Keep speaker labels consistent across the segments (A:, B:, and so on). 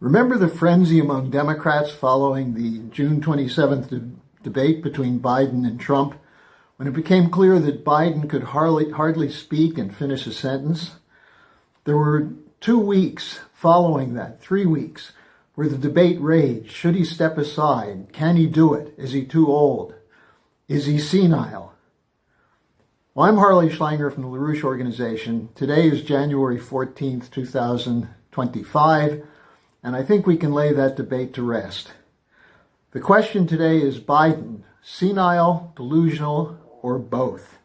A: Remember the frenzy among Democrats following the June 27th debate between Biden and Trump, when it became clear that Biden could hardly speak and finish a sentence? There were 2 weeks following that, 3 weeks, where the debate raged. Should he step aside? Can he do it? Is he too old? Is he senile? Well, I'm Harley Schlanger from the LaRouche Organization. Today is January 14th, 2025, and I think we can lay that debate to rest. The question today is Biden, senile, delusional, or both?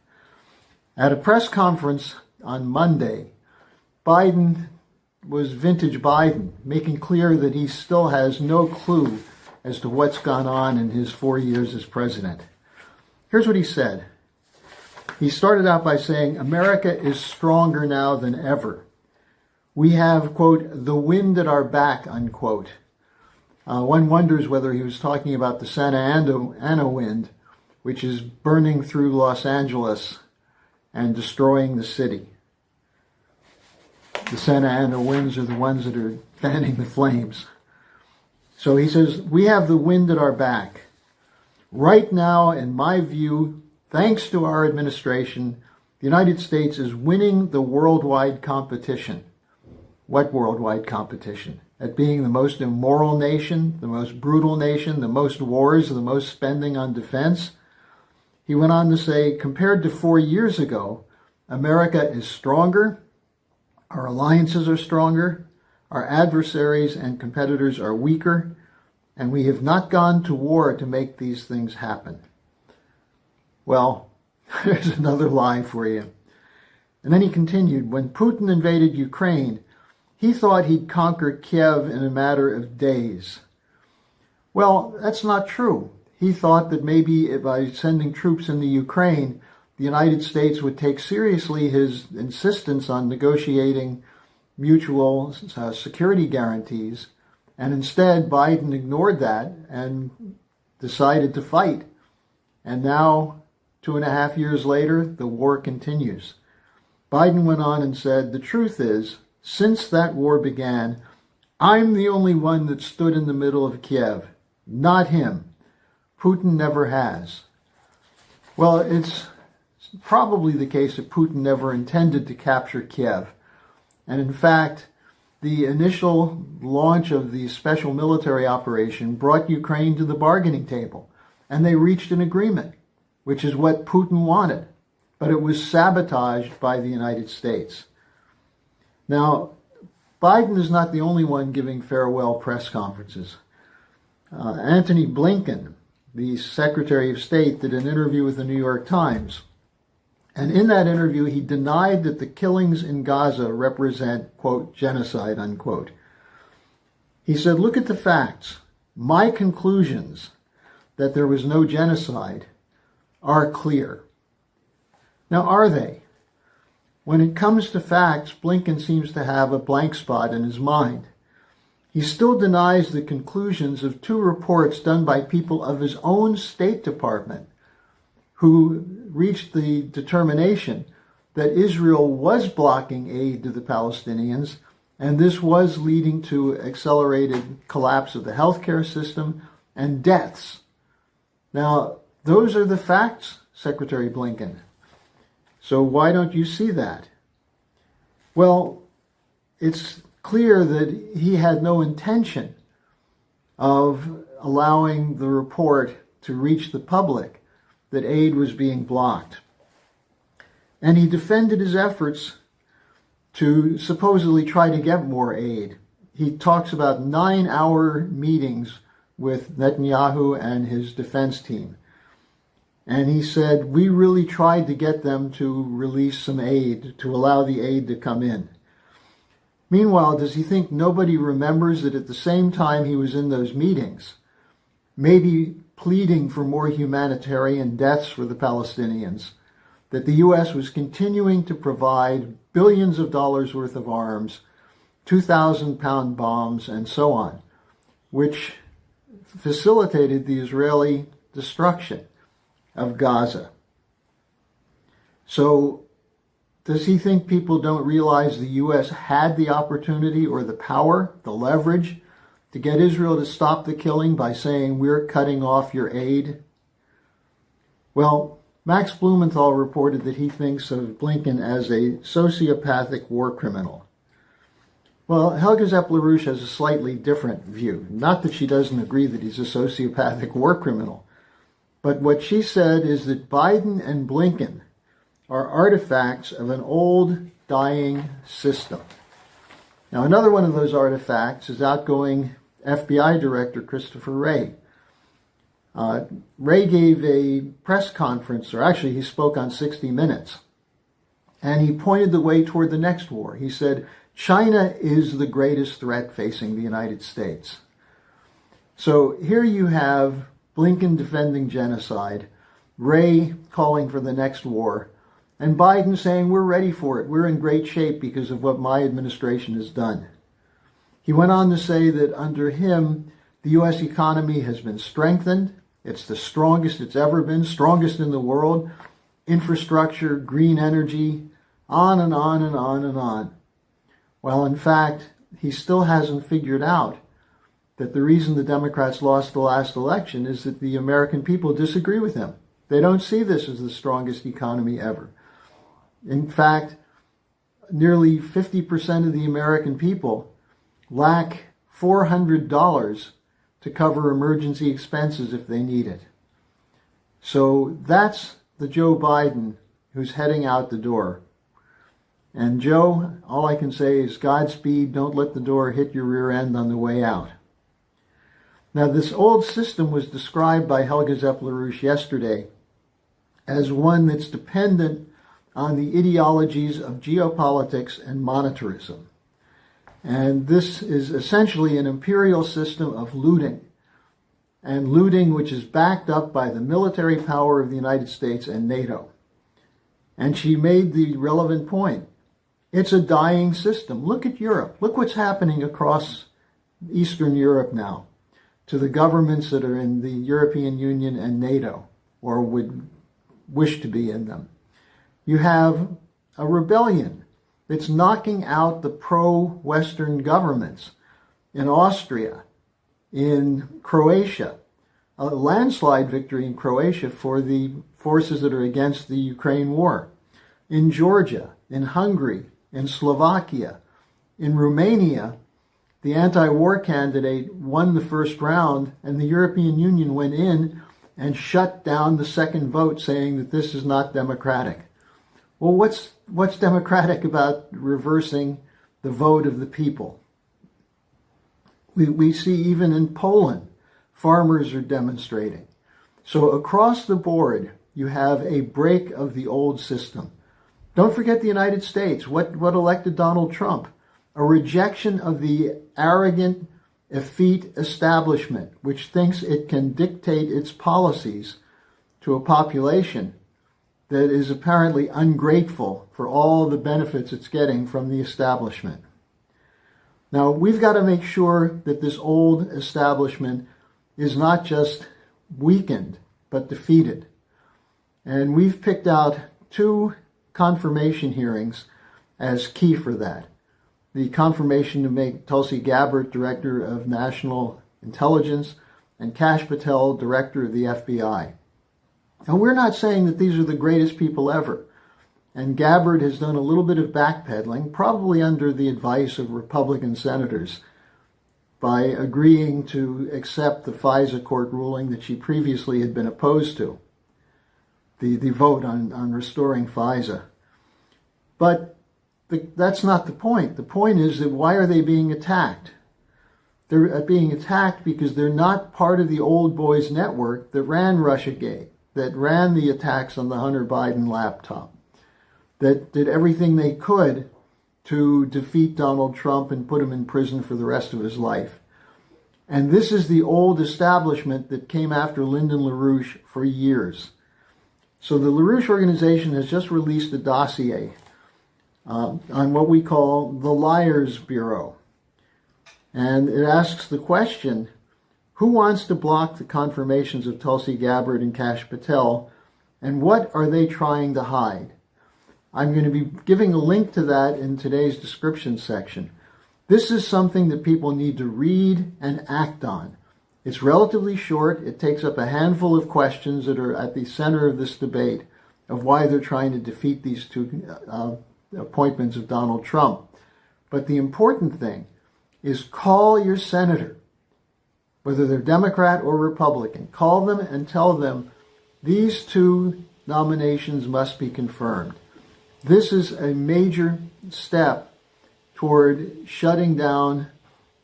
A: At a press conference on Monday, Biden was vintage Biden, making clear that he still has no clue as to what's gone on in his 4 years as president. Here's what he said. He started out by saying, America is stronger now than ever. We have, quote, the wind at our back, unquote. One wonders whether he was talking about the Santa Ana wind, which is burning through Los Angeles and destroying the city. The Santa Ana winds are the ones that are fanning the flames. So he says, we have the wind at our back. Right now, in my view, thanks to our administration, the United States is winning the worldwide competition. What worldwide competition? At being the most immoral nation, the most brutal nation, the most wars, the most spending on defense. He went on to say, compared to 4 years ago, America is stronger, our alliances are stronger, our adversaries and competitors are weaker, and we have not gone to war to make these things happen. Well, there's another lie for you. And then he continued, when Putin invaded Ukraine, he thought he'd conquer Kiev in a matter of days. Well, that's not true. He thought that maybe by sending troops into Ukraine, the United States would take seriously his insistence on negotiating mutual security guarantees. And instead, Biden ignored that and decided to fight. And now, 2.5 years later, the war continues. Biden went on and said, the truth is, since that war began, I'm the only one that stood in the middle of Kiev, not him. Putin never has. Well, it's probably the case that Putin never intended to capture Kiev. And in fact, the initial launch of the special military operation brought Ukraine to the bargaining table, and they reached an agreement, which is what Putin wanted. But it was sabotaged by the United States. Now, Biden is not the only one giving farewell press conferences. Antony Blinken, the Secretary of State, did an interview with the New York Times. And in that interview, he denied that the killings in Gaza represent, quote, genocide, unquote. He said, look at the facts. My conclusions that there was no genocide are clear. Now, are they? When it comes to facts, Blinken seems to have a blank spot in his mind. He still denies the conclusions of 2 reports done by people of his own State Department who reached the determination that Israel was blocking aid to the Palestinians, and this was leading to accelerated collapse of the healthcare system and deaths. Now, those are the facts, Secretary Blinken. So why don't you see that? Well, it's clear that he had no intention of allowing the report to reach the public that aid was being blocked. And he defended his efforts to supposedly try to get more aid. He talks about 9-hour meetings with Netanyahu and his defense team. And he said, we really tried to get them to release some aid, to allow the aid to come in. Meanwhile, does he think nobody remembers that at the same time he was in those meetings, maybe pleading for more humanitarian deaths for the Palestinians, that the U.S. was continuing to provide billions of dollars worth of arms, 2,000-pound bombs, and so on, which facilitated the Israeli destruction of Gaza. So does he think people don't realize the U.S. had the opportunity or the power, the leverage, to get Israel to stop the killing by saying we're cutting off your aid? Well, Max Blumenthal reported that he thinks of Blinken as a sociopathic war criminal. Well, Helga Zepp-LaRouche has a slightly different view. Not that she doesn't agree that he's a sociopathic war criminal, but what she said is that Biden and Blinken are artifacts of an old, dying system. Now, another one of those artifacts is outgoing FBI Director Christopher Wray. Wray gave a press conference, or actually he spoke on 60 Minutes, and he pointed the way toward the next war. He said, China is the greatest threat facing the United States. So here you have Blinken defending genocide, Wray calling for the next war, and Biden saying we're ready for it. We're in great shape because of what my administration has done. He went on to say that under him, the U.S. economy has been strengthened. It's the strongest it's ever been, strongest in the world. Infrastructure, green energy, on and on and on and on. Well, in fact, he still hasn't figured out that the reason the Democrats lost the last election is that the American people disagree with him. They don't see this as the strongest economy ever. In fact, nearly 50% of the American people lack $400 to cover emergency expenses if they need it. So that's the Joe Biden who's heading out the door. And Joe, all I can say is Godspeed, don't let the door hit your rear end on the way out. Now, this old system was described by Helga Zepp-LaRouche yesterday as one that's dependent on the ideologies of geopolitics and monetarism. And this is essentially an imperial system of looting, and looting which is backed up by the military power of the United States and NATO. And she made the relevant point. It's a dying system. Look at Europe. Look what's happening across Eastern Europe now to the governments that are in the European Union and NATO, or would wish to be in them. You have a rebellion that's knocking out the pro-Western governments in Austria, in Croatia, a landslide victory in Croatia for the forces that are against the Ukraine war, in Georgia, in Hungary, in Slovakia, in Romania. The anti-war candidate won the first round, and the European Union went in and shut down the second vote, saying that this is not democratic. Well, what's democratic about reversing the vote of the people? We see even in Poland, farmers are demonstrating. So across the board, you have a break of the old system. Don't forget the United States. What elected Donald Trump? A rejection of the arrogant, effete establishment, which thinks it can dictate its policies to a population that is apparently ungrateful for all the benefits it's getting from the establishment. Now, we've got to make sure that this old establishment is not just weakened, but defeated. And we've picked out 2 confirmation hearings as key for that. The confirmation to make Tulsi Gabbard Director of National Intelligence and Kash Patel Director of the FBI. And we're not saying that these are the greatest people ever. And Gabbard has done a little bit of backpedaling, probably under the advice of Republican senators, by agreeing to accept the FISA court ruling that she previously had been opposed to, the vote on restoring FISA. But that's not the point. The point is that why are they being attacked? They're being attacked because they're not part of the old boys network that ran Russiagate, that ran the attacks on the Hunter Biden laptop, that did everything they could to defeat Donald Trump and put him in prison for the rest of his life. And this is the old establishment that came after Lyndon LaRouche for years. So the LaRouche organization has just released a dossier on what we call the Liars Bureau. And it asks the question, who wants to block the confirmations of Tulsi Gabbard and Kash Patel, and what are they trying to hide? I'm going to be giving a link to that in today's description section. This is something that people need to read and act on. It's relatively short. It takes up a handful of questions that are at the center of this debate of why they're trying to defeat these two appointments of Donald Trump. But the important thing is call your senator, whether they're Democrat or Republican. Call them and tell them these two nominations must be confirmed. This is a major step toward shutting down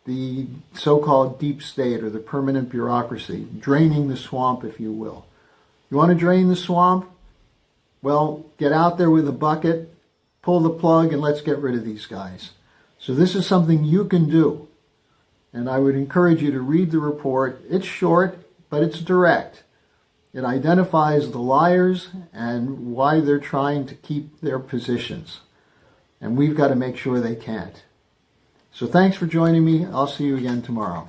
A: the so-called deep state or the permanent bureaucracy, draining the swamp, if you will. You want to drain the swamp? Well, get out there with a bucket, pull the plug, and let's get rid of these guys. So this is something you can do. And I would encourage you to read the report. It's short, but it's direct. It identifies the liars and why they're trying to keep their positions. And we've got to make sure they can't. So thanks for joining me. I'll see you again tomorrow.